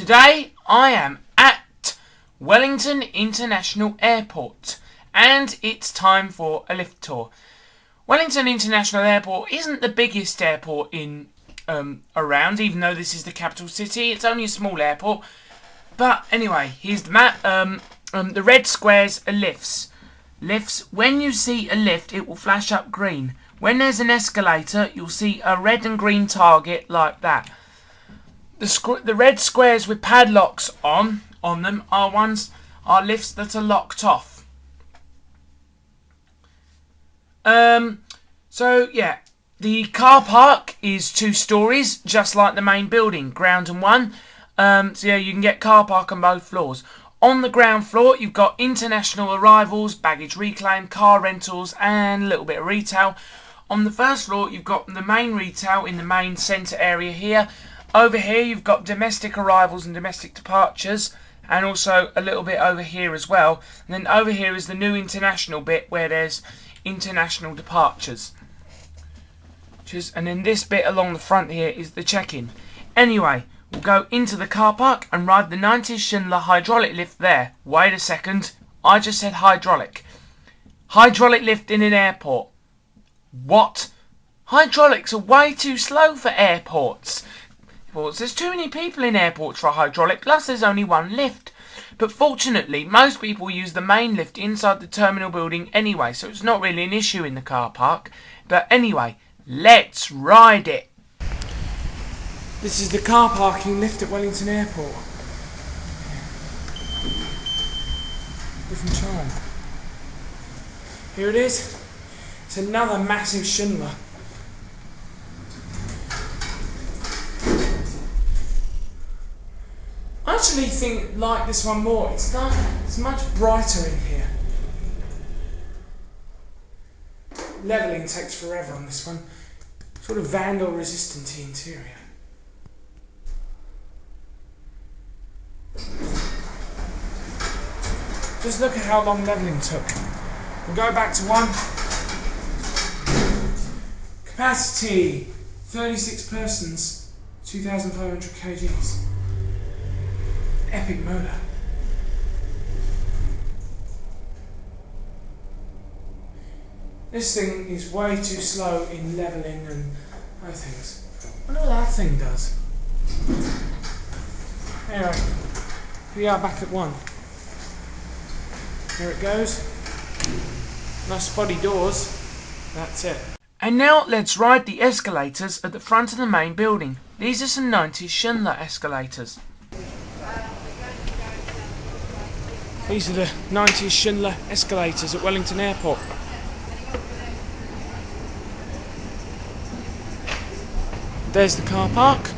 Today I am at Wellington International Airport and it's time for a lift tour. Wellington International Airport isn't the biggest airport in around, even though this is the capital city. It's only a small airport. But anyway, here's the map. The red squares are lifts. Lifts, when you see a lift, it will flash up green. When there's an escalator, you'll see a red and green target like that. The red squares with padlocks on them are lifts that are locked off. So yeah, the car park is 2 stories, just like the main building, ground and 1. So yeah, you can get car park on both floors. On the ground floor, you've got international arrivals, baggage reclaim, car rentals, and a little bit of retail. On the first floor, you've got the main retail in the main centre area here. Over here, you've got domestic arrivals and domestic departures, and also a little bit over here as well. And then over here is the new international bit where there's international departures. And then this bit along the front here is the check-in. Anyway, we'll go into the car park and ride the 90s Schindler hydraulic lift there. Wait a second, I just said hydraulic. Hydraulic lift in an airport. What? Hydraulics are way too slow for airports. There's too many people in airports for a hydraulic, plus there's only 1 lift. But fortunately, most people use the main lift inside the terminal building anyway, so it's not really an issue in the car park. But anyway, let's ride it. This is the car parking lift at Wellington Airport. Different time. Here it is. It's another massive Schindler. I actually like this one more. It's much brighter in here. Levelling takes forever on this one. Sort of vandal resistant interior. Just look at how long levelling took. We'll go back to 1. Capacity 36 persons, 2,500 kgs. Epic motor. This thing is way too slow in levelling and other things. I wonder what that thing does. Anyway, we are back at 1. Here it goes. Nice spotty doors. That's it. And now let's ride the escalators at the front of the main building. These are some 90s Schindler escalators. These are the 90s Schindler escalators at Wellington Airport. There's the car park.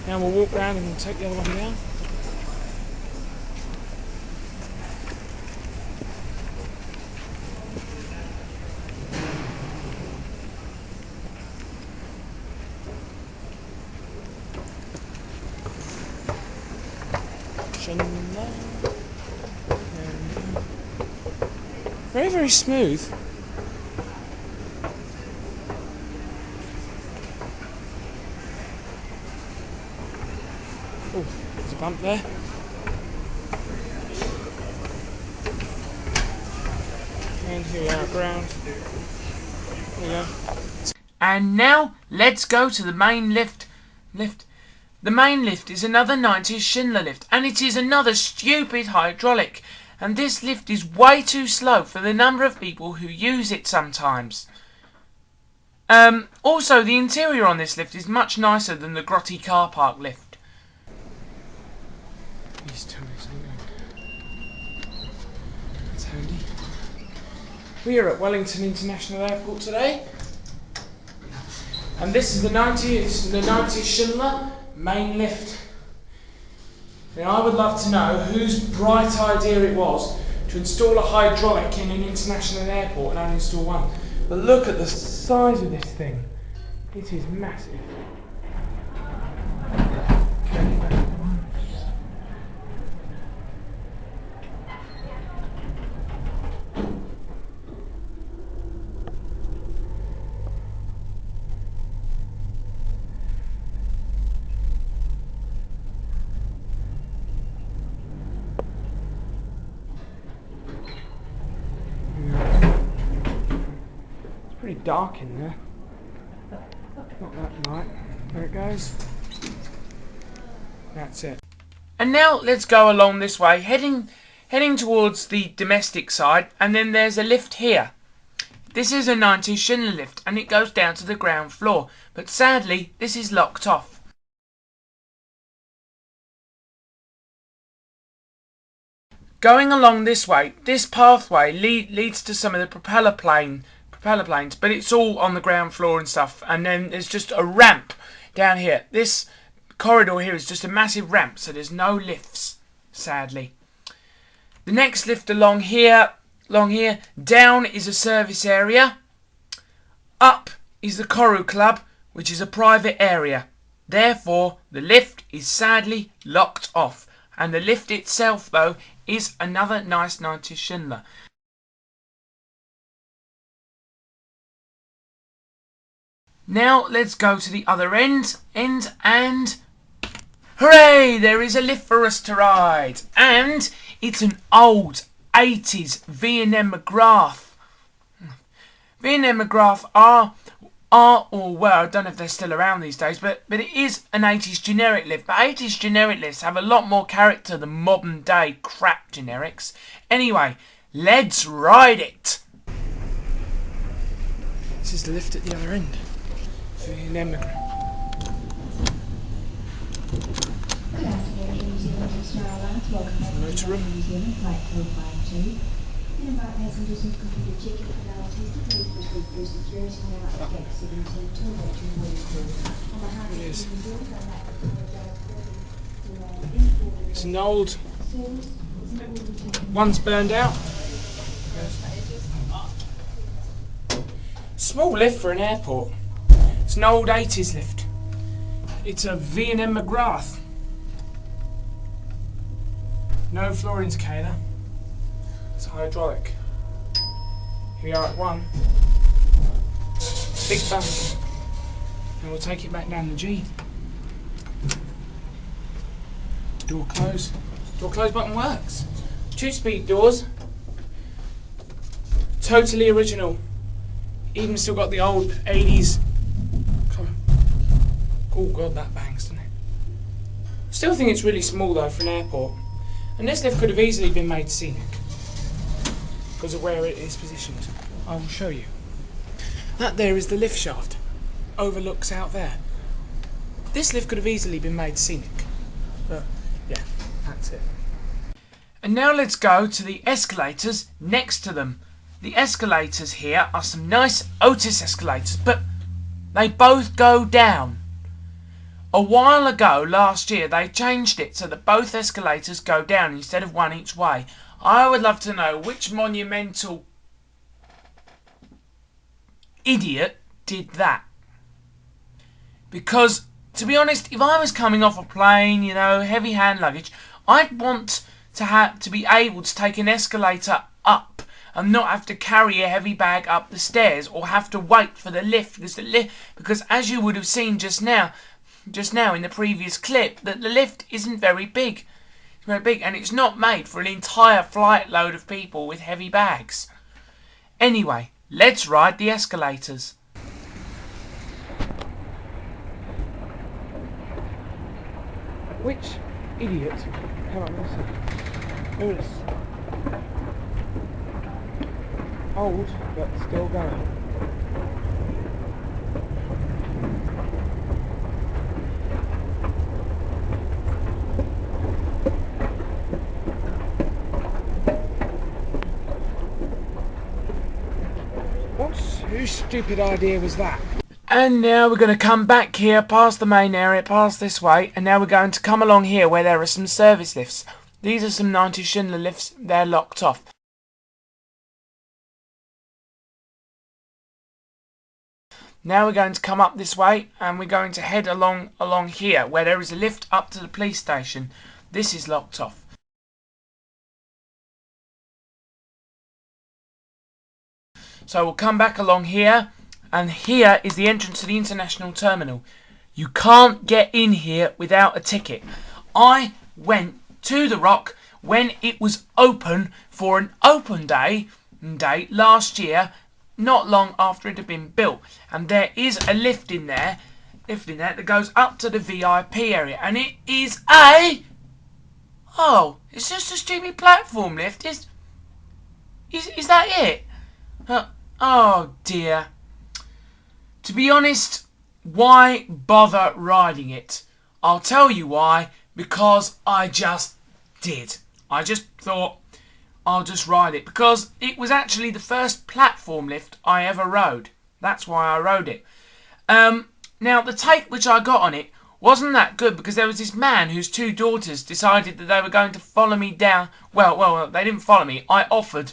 Now we'll walk around and take the other one down. Very, very smooth. Oh, there's a bump there. And here we are at ground. There we go. And now let's go to the main lift. The main lift is another 90s Schindler lift, and it is another stupid hydraulic. And this lift is way too slow for the number of people who use it sometimes. Also, the interior on this lift is much nicer than the grotty car park lift. That's handy. We are at Wellington International Airport today. And this is the 90s Schindler main lift. Now I would love to know whose bright idea it was to install a hydraulic in an international airport and only install 1. But look at the size of this thing. It is massive. pretty dark in there. Not that light. There it goes. That's it. And now let's go along this way, heading towards the domestic side, and then there's a lift here. This is a 90s Schindler lift, and it goes down to the ground floor, but sadly this is locked off. Going along this way, this pathway leads to some of the propeller planes, but it's all on the ground floor and stuff, and then there's just a ramp down here. This corridor here is just a massive ramp, so there's no lifts, sadly. The next lift along here, down is a service area. Up is the Choral Club, which is a private area. Therefore, the lift is sadly locked off. And the lift itself, though, is another nice 90s Schindler. Now let's go to the other end and hooray! There is a lift for us to ride, and it's an old 80s V&M McGrath. V&M McGrath are well, I don't know if they're still around these days, but it is an 80s generic lift. But 80s generic lifts have a lot more character than modern day crap generics. Anyway, let's ride it. This is the lift at the other end. V&M McGrath. Good afternoon, New Zealand Australia. Welcome back to New Zealand, flight code 52. In about passengers who've completed check-in formalities to please proceed through security now at gate 17 to await your boarding call. On behalf of New Zealand, I'd like to apologise. It's an old, one's burned out. Small lift for an airport. It's an old 80s lift. It's a V&M McGrath. No floor indicator. It's hydraulic. Here we are at 1. Big bump. And we'll take it back down the G. Door close. Door close button works. 2-speed doors. Totally original. Even still got the old 80s. Oh god, that bangs, doesn't it? Still think it's really small though for an airport. And this lift could have easily been made scenic because of where it is positioned. I will show you. That there is the lift shaft. Overlooks out there. This lift could have easily been made scenic. But yeah, that's it. And now let's go to the escalators next to them. The escalators here are some nice Otis escalators, but they both go down. A while ago, last year, they changed it so that both escalators go down instead of one each way. I would love to know which monumental idiot did that. Because, to be honest, if I was coming off a plane, you know, heavy hand luggage, I'd want to be able to take an escalator up and not have to carry a heavy bag up the stairs or have to wait for the lift. Because as you would have seen just now in the previous clip, that the lift isn't very big. It's very big, and it's not made for an entire flight load of people with heavy bags. Anyway, let's ride the escalators. Which idiot? Come on, listen. Notice. Old, but still going. Whose stupid idea was that? And now we're going to come back here past the main area, past this way, and now we're going to come along here where there are some service lifts. These are some 90s Schindler lifts. They're locked off. Now we're going to come up this way, and we're going to head along here where there is a lift up to the police station. This is locked off. So we'll come back along here, and here is the entrance to the international terminal. You can't get in here without a ticket. I went to the Rock when it was open for an open day last year, not long after it had been built, and there is a lift in there that goes up to the VIP area, and it is it's just a stupid platform lift. Is that it? Oh dear. To be honest, why bother riding it? I'll tell you why. Because I just did. I just thought I'll just ride it. Because it was actually the first platform lift I ever rode. That's why I rode it. Now, the take which I got on it wasn't that good, because there was this man whose two daughters decided that they were going to follow me down. Well, they didn't follow me. I offered,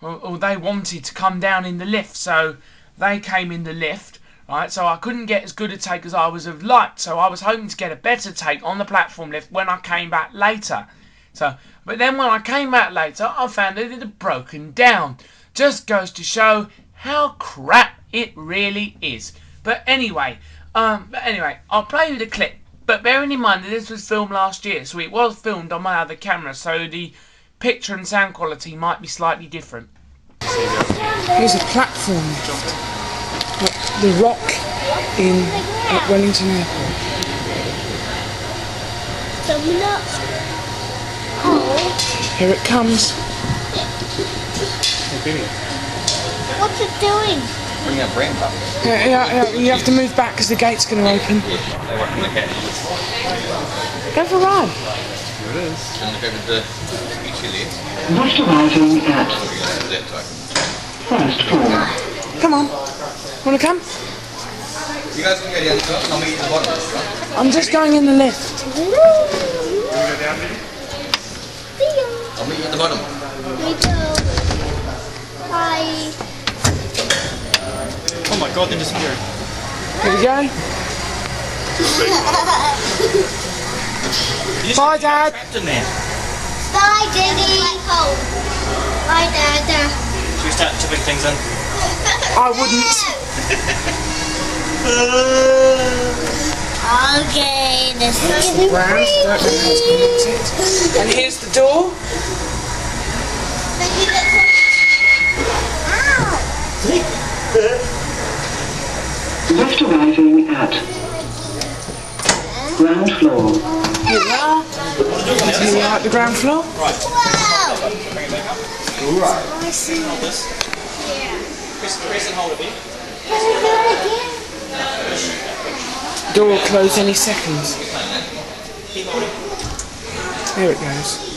or they wanted to come down in the lift. So they came in the lift. Right, so I couldn't get as good a take as I would have liked. So I was hoping to get a better take on the platform lift when I came back later. But then when I came back later, I found that it had broken down. Just goes to show how crap it really is. But anyway, I'll play you the clip. But bearing in mind that this was filmed last year, so it was filmed on my other camera, so the picture and sound quality might be slightly different. Here's a platform. The Rock at Wellington Airport. Here it comes. Hey, Billy. What's it doing? Bring our brain back. Yeah, you have to move back because the gate's going to open. Go for a ride. Here it is. And look over the Italy. Just arriving at first floor. Come on. Want to come? You guys can go down the I'll meet you at the bottom. I'm just going in the lift. I'll meet you at the bottom. Me too. Bye. Oh my god, they disappeared. Here we go. Bye, Dad. Trapped in there. Bye, Daddy. Bye, Dad. Should we start chipping things in? I wouldn't. Okay, this is Brown. Don't know how it's connected. And here's the door. Just arriving at ground floor. Here we are. Here we are at the ground floor. Press and hold it, Billy. Door will close any second. Here it goes.